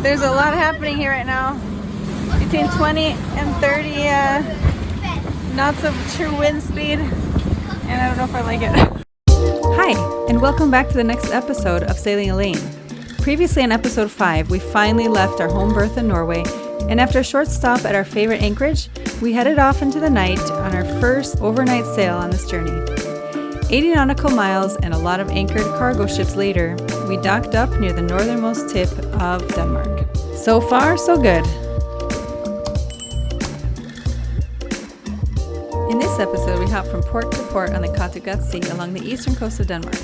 There's a lot happening here right now. Between 20 and 30 knots of true wind speed. And I don't know if I like it. Hi, and welcome back to the next episode of Sailing ELANE. Previously in episode 5, we finally left our home berth in Norway, and after a short stop at our favorite Anchorage, we headed off into the night on our first overnight sail on this journey. 80 nautical miles and a lot of anchored cargo ships later, we docked up near the northernmost tip of Denmark. So far, so good. In this episode, we hop from port to port on the Kattegat Sea along the eastern coast of Denmark.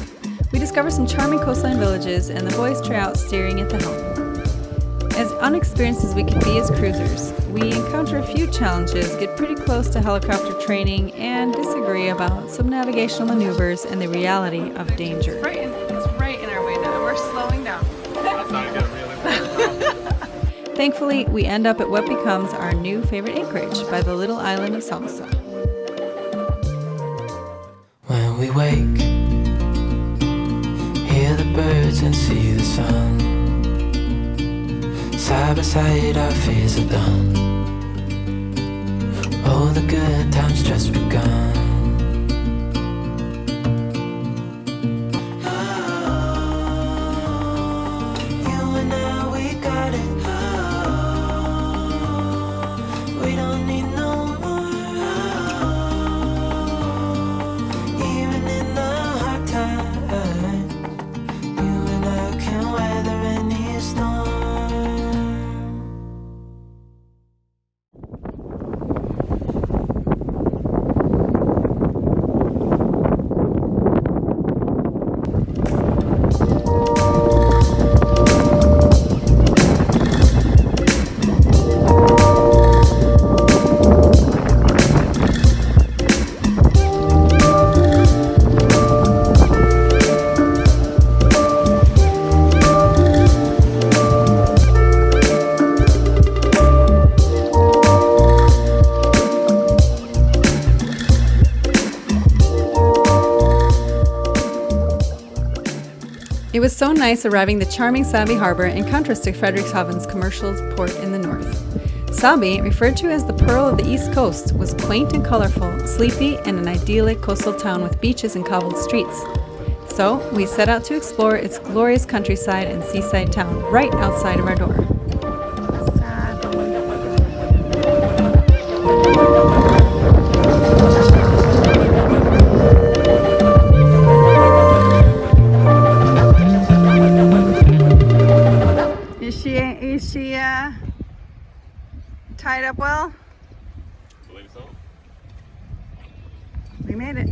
We discover some charming coastline villages, and the boys try out steering at the helm. As unexperienced as we can be as cruisers, we encounter a few challenges, get pretty close to helicopter training, and disagree about some navigational maneuvers and the reality of danger. It's right in our way now. We're slowing down. Thankfully, we end up at what becomes our new favorite anchorage by the little island of Samsa. When we wake, hear the birds and see the sun. Side by side our fears are done. Oh, the good times just begun. You and I, we got it. We don't need no more. Even in the hard times, you and I can weather any storm. It was so nice arriving the charming Sabi harbor in contrast to Fredrikstad's commercial port in the north. Sabi, referred to as the Pearl of the East Coast, was quaint and colorful, sleepy, and an idyllic coastal town with beaches and cobbled streets. So, we set out to explore its glorious countryside and seaside town right outside of our door. Is she tied up well? I believe so. We made it.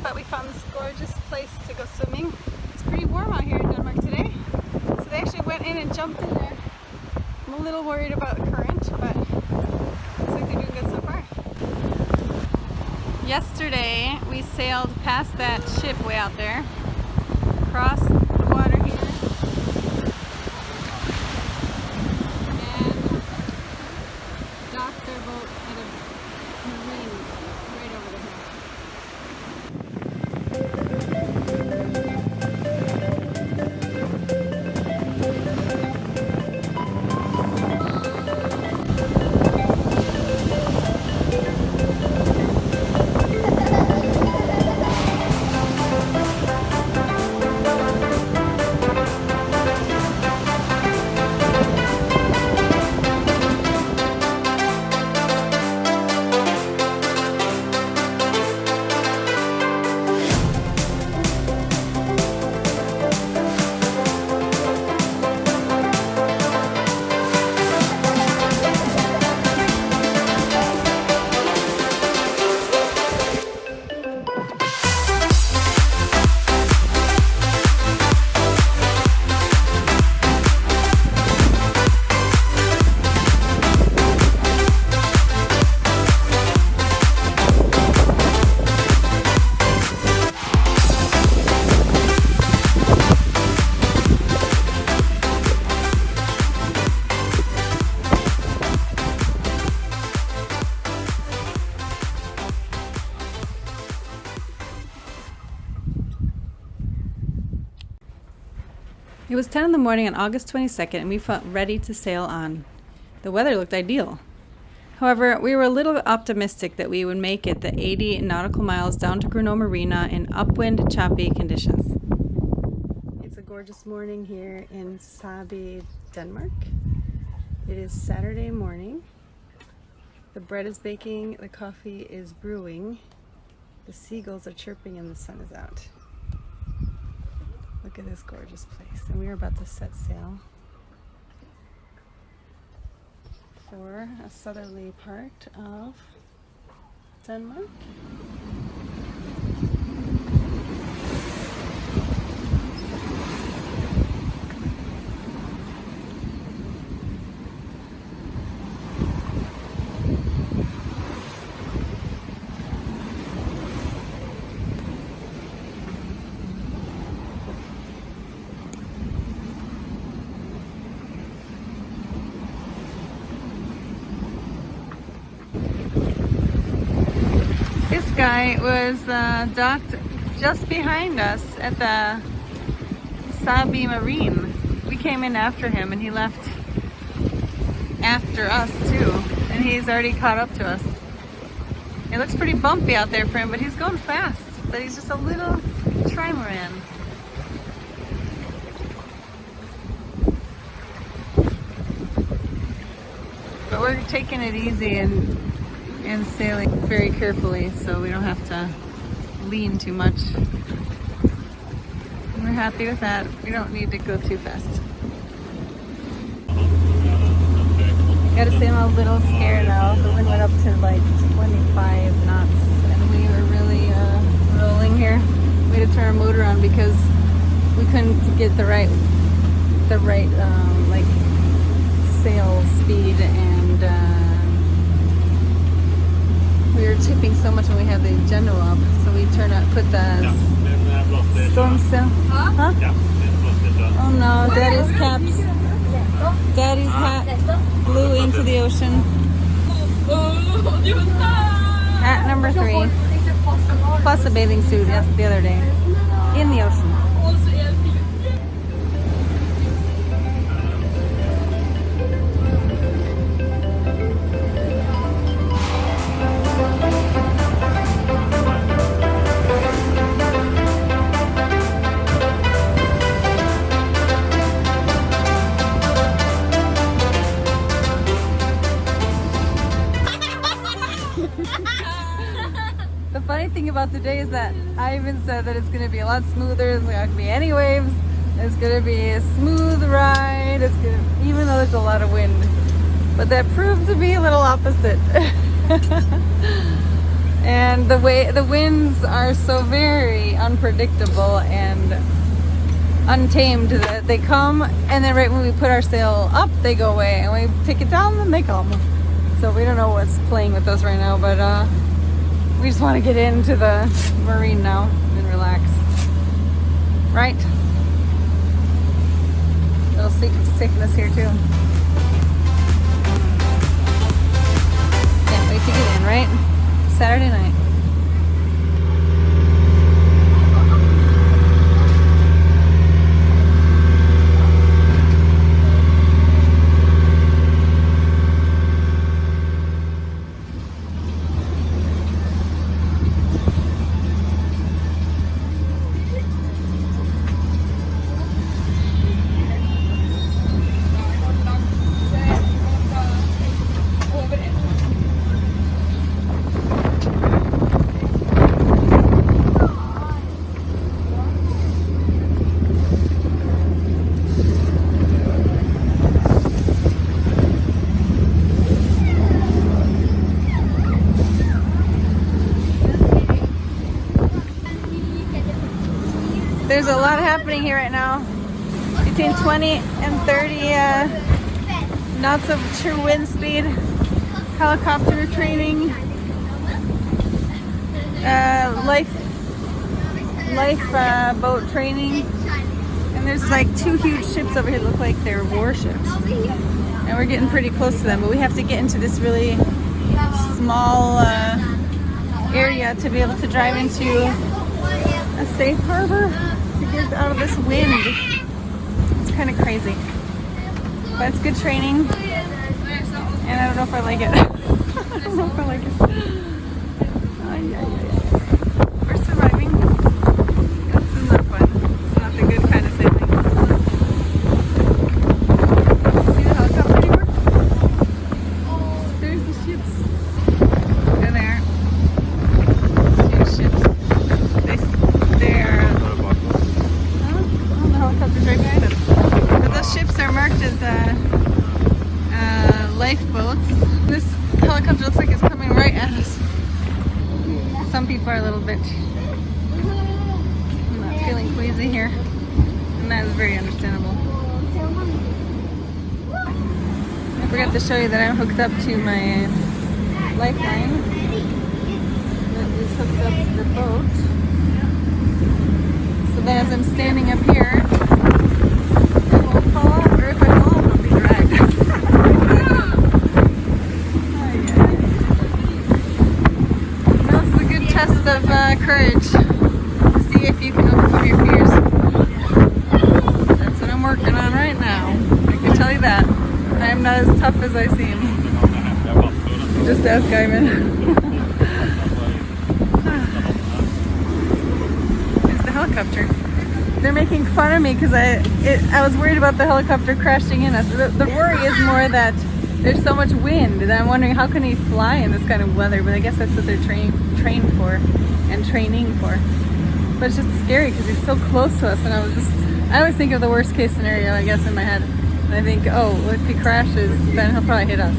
But we found this gorgeous place to go swimming. It's pretty warm out here in Denmark today, so they actually went in and jumped in there. I'm a little worried about the current, but looks like they're doing good so far. Yesterday we sailed past that ship way out there, across the water here, and docked their boat at a marine right over there. It was 10 in the morning on August 22nd and we felt ready to sail on. The weather looked ideal. However, we were a little optimistic that we would make it the 80 nautical miles down to Grenaa Marina in upwind, choppy conditions. It's a gorgeous morning here in Sabi, Denmark. It is Saturday morning. The bread is baking, the coffee is brewing, the seagulls are chirping and the sun is out. Look at this gorgeous place, and we are about to set sail for a southerly part of Denmark. This guy was docked just behind us at the Sæby Marina. We came in after him and he left after us too. And he's already caught up to us. It looks pretty bumpy out there for him, but he's going fast. But he's just a little trimaran. But we're taking it easy and sailing very carefully so we don't have to lean too much. We're happy with that. We don't need to go too fast. Gotta say, I'm a little scared now. The wind went up to like 25 knots and we were really rolling here. We had to turn our motor on because we couldn't get the right like sail speed, and we were tipping so much when we had the agenda up, so we put the storm sail. Huh? Oh no, Daddy's caps. Daddy's hat blew into the ocean. At number 3. Plus a bathing suit the other day. In the ocean. The funny thing about today is that Eivind said that it's going to be a lot smoother. There's not going to be any waves. It's going to be a smooth ride. Even though there's a lot of wind. But that proved to be a little opposite. And the winds are so very unpredictable and untamed that they come, and then right when we put our sail up, they go away, and we take it down, and they come. So we don't know what's playing with us right now, but we just want to get into the marine now and relax. Right? Little sickness here too. Can't wait to get in, right? Saturday night. There's a lot happening here right now. Between 20 and 30 knots of true wind speed. Helicopter training. Boat training. And there's like 2 huge ships over here that look like they're warships. And we're getting pretty close to them, but we have to get into this really small area to be able to drive into a safe harbor to get out of this wind. It's It's kind of crazy. But it's good training. And I don't know if I like it. I don't know if I like it. Ay, ay, ay. We're surviving. It's not fun. It's not the good kind of sailing. See the helicopter anymore? There's the ships. There they are. Huge ships. They are. Oh, the helicopter's right behind us. But those ships are marked as lifeboats. This helicopter looks like it's coming right at us. Some people are a little bit not feeling queasy here, and that is very understandable. I forgot to show you that I'm hooked up to my lifeline that is hooked up to the boat. So that as I'm standing up here, I won't fall off, or if I fall off, I'll be dragged. Test of courage to see if you can overcome your fears. That's what I'm working on right now. I can tell you that. I am not as tough as I seem. Just ask Eivind. Here's the helicopter. They're making fun of me because I was worried about the helicopter crashing in us. The worry is more that there's so much wind that I'm wondering how can he fly in this kind of weather, but I guess that's what they're trained for and training for. But it's just scary because he's so close to us, and I always think of the worst case scenario, I guess, in my head. And I think, oh, well, if he crashes, then he'll probably hit us.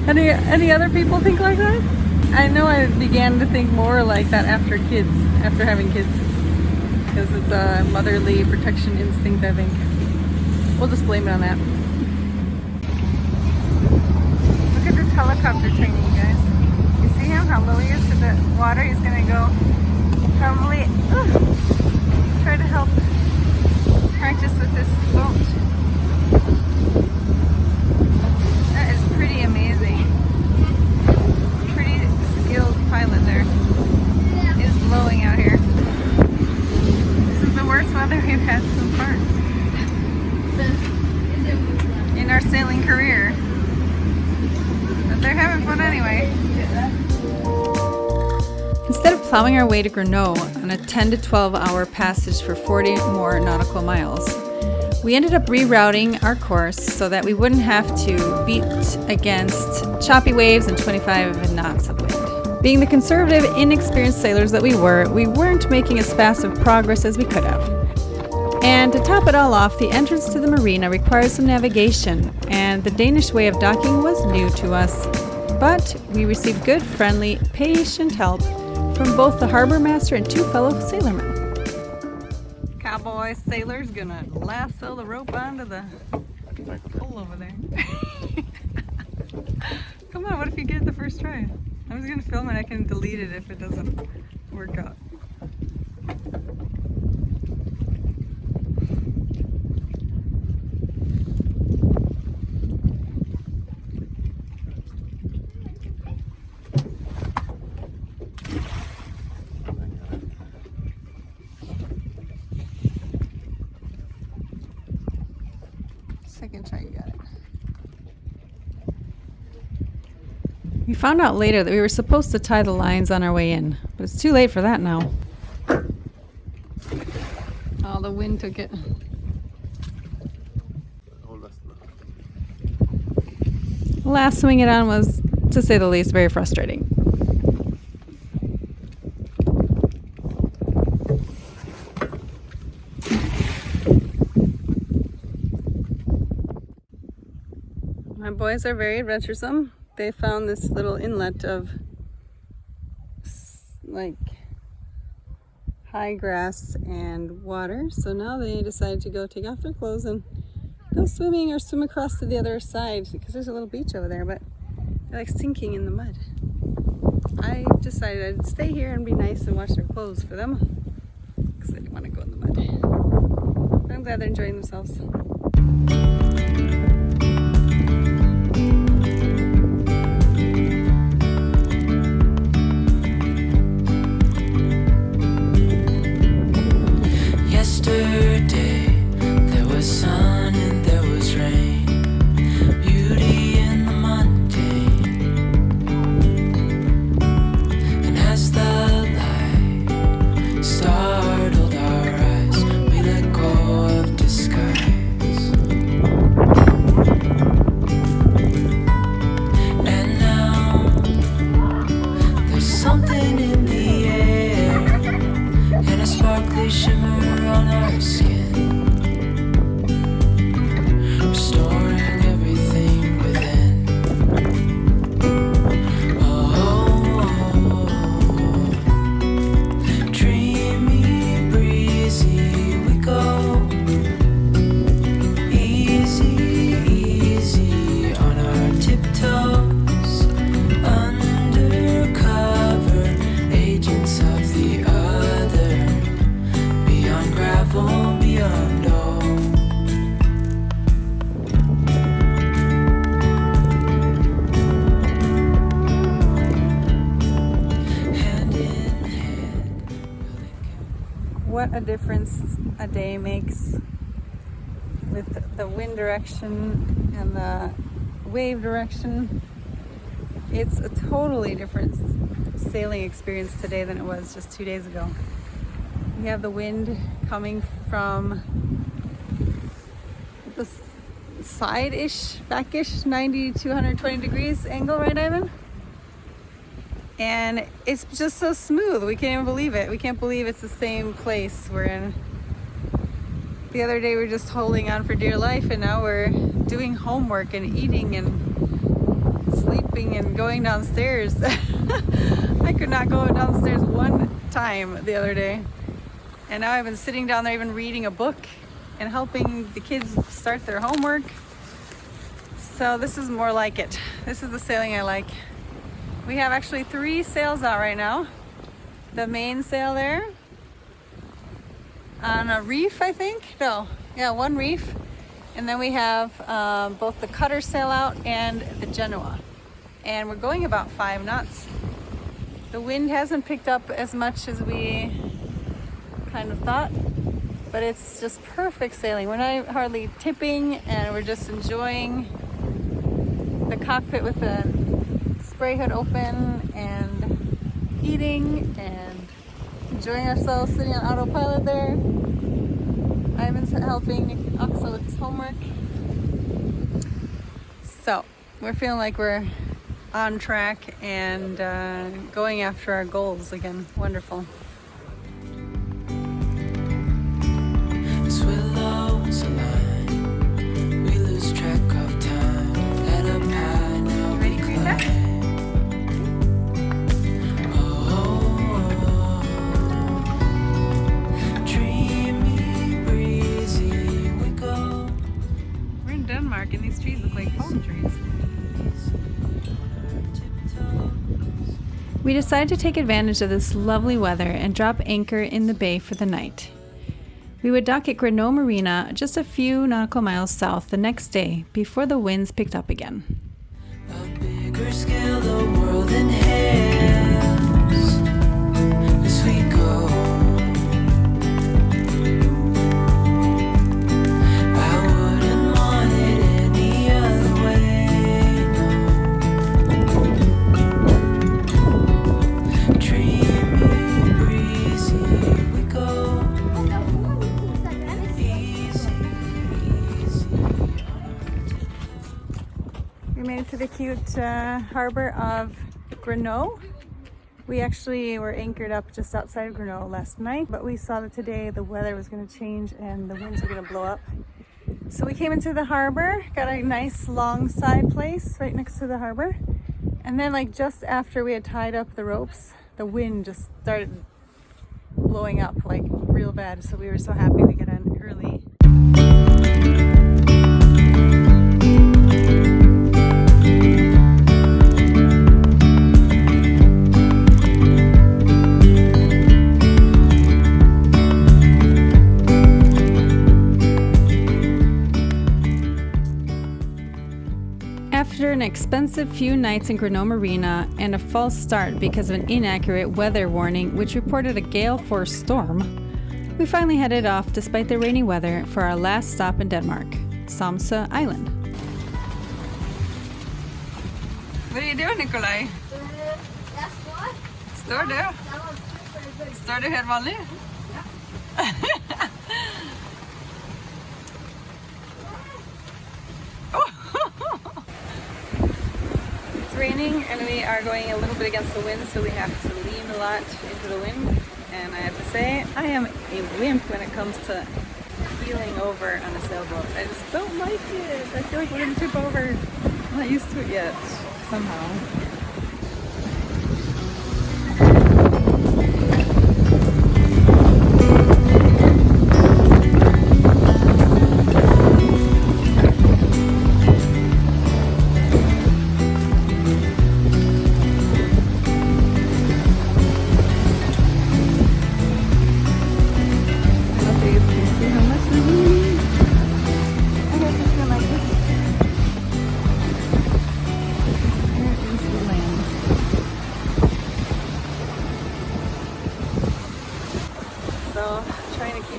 Any other people think like that? I know I began to think more like that after having kids. Because it's a motherly protection instinct, I think. We'll just blame it on that. Look at this helicopter training, you guys. You see him? How low he is to the water? He's gonna go probably try to help practice with this boat. That is pretty amazing. Pretty skilled pilot there. It's blowing out here. This is the worst weather we've had so far in our sailing career. But they're having fun anyway. Instead of plowing our way to Grenaa on a 10 to 12 hour passage for 40 more nautical miles, we ended up rerouting our course so that we wouldn't have to beat against choppy waves and 25 knots of wind. Being the conservative, inexperienced sailors that we weren't making as fast of progress as we could have. And to top it all off, the entrance to the marina required some navigation, and the Danish way of docking was new to us. But we received good, friendly, patient help from both the harbor master and two fellow sailormen. Cowboy sailor's gonna lasso the rope onto the pole over there. Come on, what if you get it the first try? I was gonna film it, I can delete it if it doesn't work out. Second try, you got it. We found out later that we were supposed to tie the lines on our way in, but it's too late for that now. Oh, the wind took it. Lassoing it on was, to say the least, very frustrating. My boys are very adventuresome. They found this little inlet of like high grass and water. So now they decided to go take off their clothes and go swimming or swim across to the other side because there's a little beach over there, but they're like sinking in the mud. I decided I'd stay here and be nice and wash their clothes for them because I didn't want to go in the mud. But I'm glad they're enjoying themselves. Yesterday they shimmer on our skin, restoring everything within. Oh, dreamy, breezy, we go. Easy, easy on our tiptoes, undercover agents of the other, beyond gravel, beyond all. Hand in hand, What a difference a day makes with the wind direction and the wave direction. It's a totally different sailing experience today than it was just 2 days ago. We have the wind coming from the side-ish, back-ish, 90 to 120 degrees angle, right, Eivind? And it's just so smooth. We can't even believe it. We can't believe it's the same place we're in. The other day we were just holding on for dear life, and now we're doing homework and eating and sleeping and going downstairs. I could not go downstairs one time the other day. And now I've been sitting down there even reading a book and helping the kids start their homework. So this is more like it. This is the sailing I like. We have actually 3 sails out right now. The main sail there on a reef, I think. No, yeah, 1 reef. And then we have both the cutter sail out and the Genoa. And we're going about 5 knots. The wind hasn't picked up as much as we kind of thought, but it's just perfect sailing. We're not hardly tipping, and we're just enjoying the cockpit with the spray hood open and eating and enjoying ourselves sitting on autopilot there. Eivind's helping Axel with his homework. So we're feeling like we're on track and going after our goals again. Wonderful. as willows align, we lose track of time. Head up high, now we climb. Oh, dreamy, breezy, we go. We're in Denmark, and these trees look like palm trees. We decided to take advantage of this lovely weather and drop anchor in the bay for the night. We would dock at Grenaa Marina just a few nautical miles south the next day before the winds picked up again. A bigger scale, the world inhales as we go. I wouldn't want it any other way, no. Dreamy, breezy, we go. Easy, easy. We made it to the cute harbor of Grenaa. We actually were anchored up just outside of Grenaa last night, but we saw that today the weather was going to change and the winds were going to blow up. So we came into the harbor, got a nice long side place right next to the harbor. And then like just after we had tied up the ropes, the wind just started blowing up like real bad. So we were so happy we got in early. After an expensive few nights in Grenaa Marina and a false start because of an inaccurate weather warning which reported a gale force storm, we finally headed off despite the rainy weather for our last stop in Denmark, Samsø Island. What are you doing, Nikolaj? Jeg står. Står du? Det var super. Står du helt vanlig? It's raining morning, and we are going a little bit against the wind, so we have to lean a lot into the wind. And I have to say, I am a wimp when it comes to keeling over on a sailboat. I just don't like it. I feel like we're gonna tip over. I'm not used to it yet, somehow.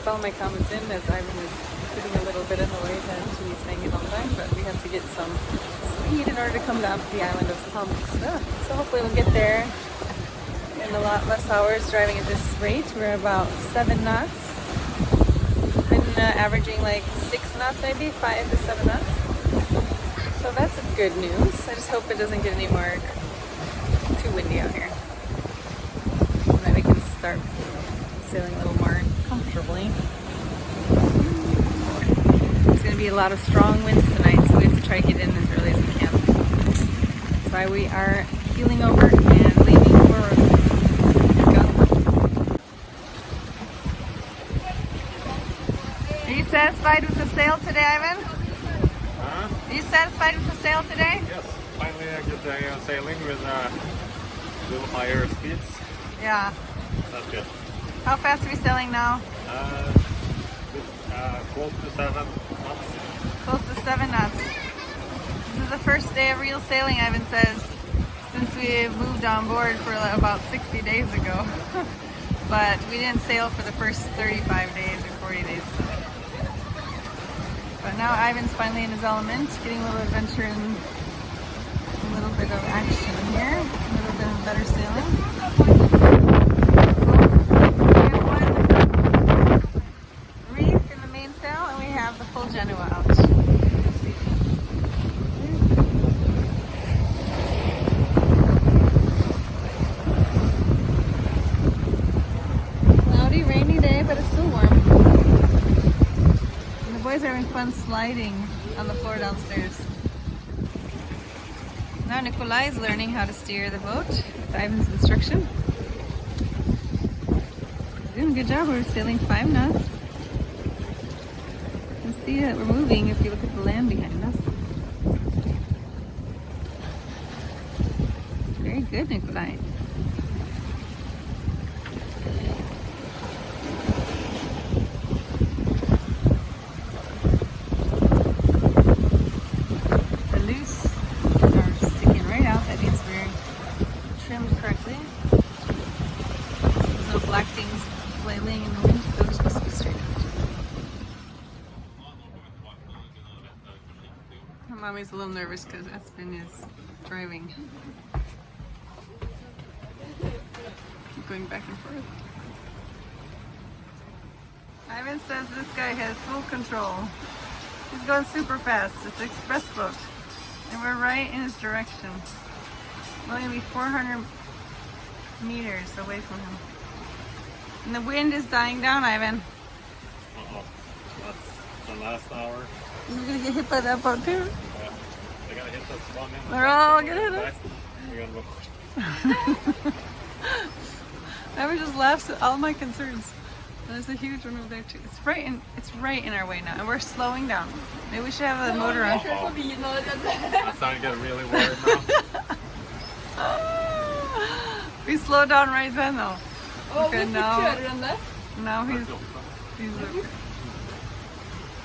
All my comments in as Eivind is getting a little bit in the way to me saying it all the time, but we have to get some speed in order to come down to the island of Samsa. So hopefully we'll get there in a lot less hours driving at this rate. We're about 7 knots. Been averaging like 6 knots maybe, 5 to 7 knots. So that's good news. I just hope it doesn't get any more too windy out here. And then we can start sailing a little more comfortably. It's going to be a lot of strong winds tonight, so we have to try to get in as early as we can. That's why we are heeling over and leaning forward. Go. Are you satisfied with the sail today, Eivind? Huh? Are you satisfied with the sail today? Yes, finally a good day of sailing with a little higher speeds. Yeah. That's good. How fast are we sailing now? Close to 7 knots. Close to 7 knots. This is the first day of real sailing, Eivind says, since we moved on board for about 60 days ago. But we didn't sail for the first 35 days or 40 days. But now Eivind's finally in his element, getting a little adventure and a little bit of action here. A little bit of better sailing. The full Genoa out. Cloudy, rainy day, but it's still warm. And the boys are having fun sliding on the floor downstairs. Now Nikolai is learning how to steer the boat with Eivind's instruction. He's doing a good job. We're sailing 5 knots. See that we're moving if you look at the land behind us. Very good, Nikolai. The loose are sticking right out. That means we're trimmed correctly. There's no black things flailing in the wind. They're supposed to be straight out. Mommy's a little nervous because Espen is driving. Keep going back and forth. Eivind says this guy has full control. He's going super fast. It's an express boat. And we're right in his direction. We're only 400 meters away from him. And the wind is dying down, Eivind. Uh-oh. That's the last hour. You're gonna get hit by that boat too. Yeah. They gotta hit us one in. They're all gonna hit us. We're gonna go. I just laughs at all my concerns. There's a huge one over there too. It's right in our way now, and we're slowing down. Maybe we should have the motor on. I'm starting to get really worried now. We slowed down right then though. Okay, now he's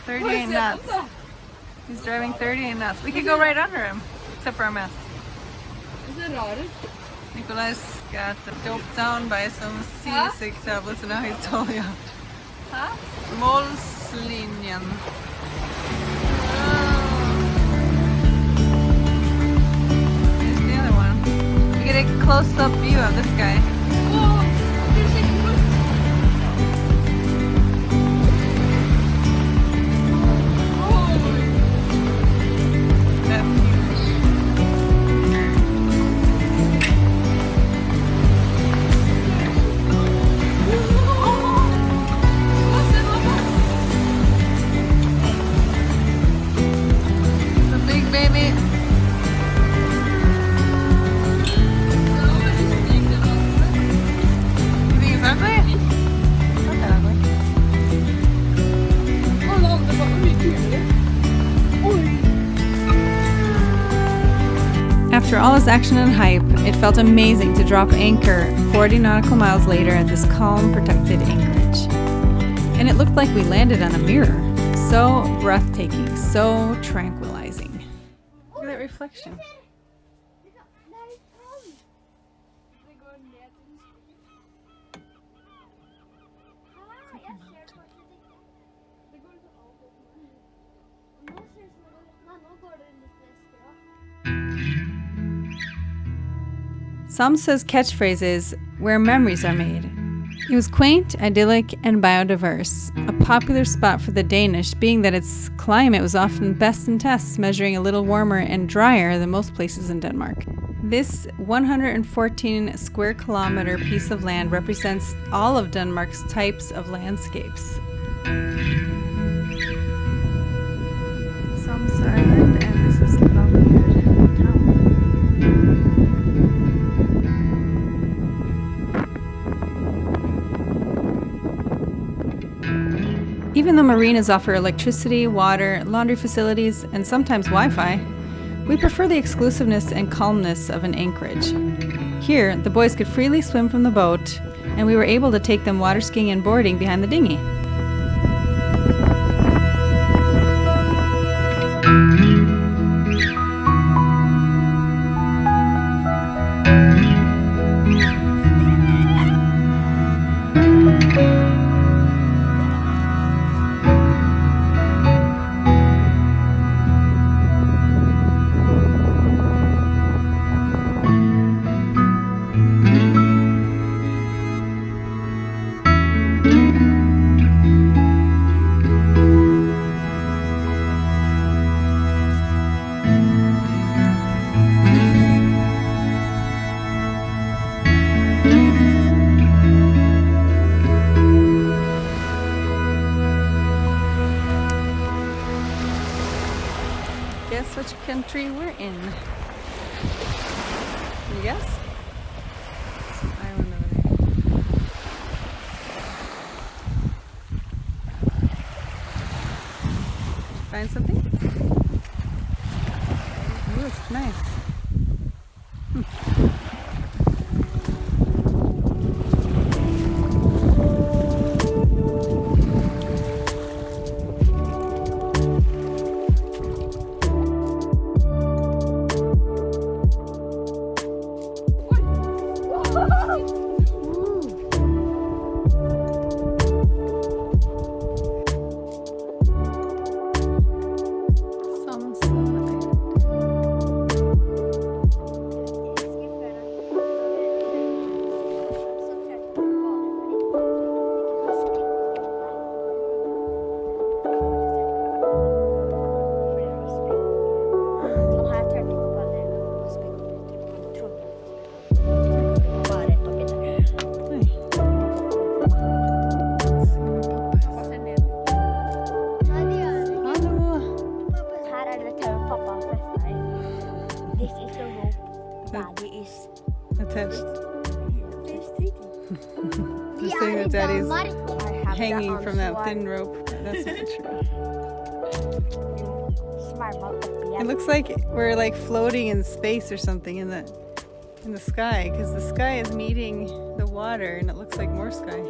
38 knots. He's driving 38 knots. We could go right under him, except for our mast. Nikolai's got doped down by some seasick tablets, and now he's totally out. Målslinjen. Here's the other one. We get a close-up view of this guy. After all this action and hype, it felt amazing to drop anchor 40 nautical miles later at this calm, protected Anchorage. And it looked like we landed on a mirror. So breathtaking, so tranquilizing. Look at that reflection. Samsa's catchphrase is, "Where memories are made." It was quaint, idyllic, and biodiverse, a popular spot for the Danish, being that its climate was often best in tests, measuring a little warmer and drier than most places in Denmark. This 114 square kilometer piece of land represents all of Denmark's types of landscapes. Samsø Island, and this is Longyear town. Even though marinas offer electricity, water, laundry facilities, and sometimes Wi-Fi, we prefer the exclusiveness and calmness of an Anchorage. Here, the boys could freely swim from the boat, and we were able to take them water skiing and boarding behind the dinghy. Guess which country we're in? Can you guess? Some island over there. Find something? Ooh, it's nice. Attached. Just saying that Daddy's hanging from that thin rope. That's not true. It looks like we're like floating in space or something in the sky, because the sky is meeting the water and it looks like more sky.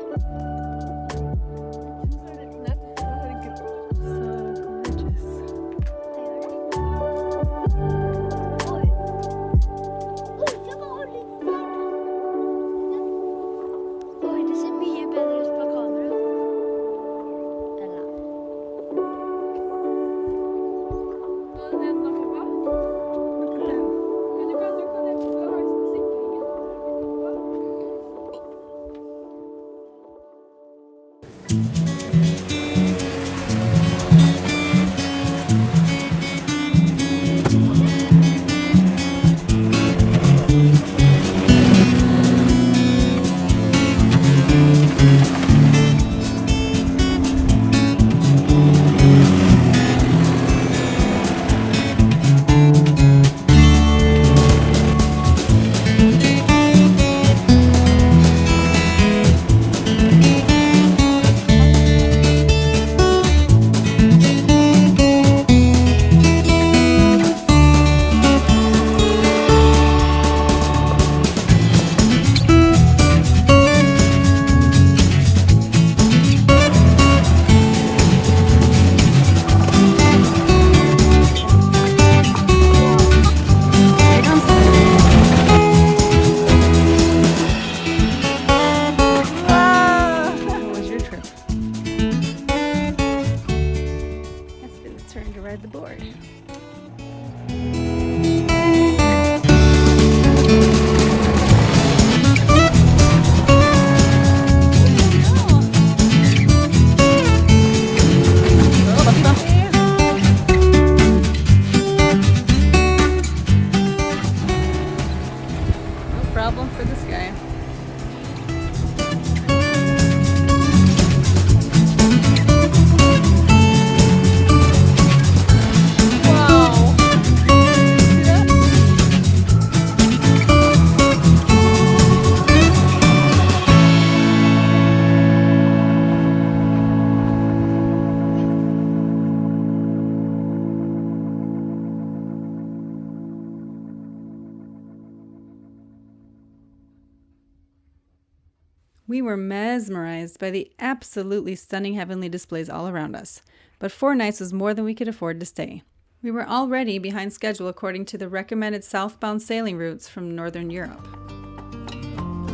We were mesmerized by the absolutely stunning heavenly displays all around us, but 4 nights was more than we could afford to stay. We were already behind schedule according to the recommended southbound sailing routes from Northern Europe.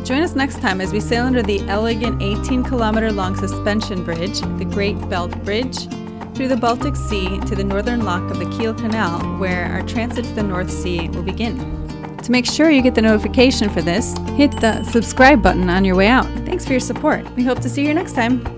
Join us next time as we sail under the elegant 18-kilometer-long suspension bridge, the Great Belt Bridge, through the Baltic Sea to the northern lock of the Kiel Canal, where our transit to the North Sea will begin. To make sure you get the notification for this, hit the subscribe button on your way out. Thanks for your support. We hope to see you next time.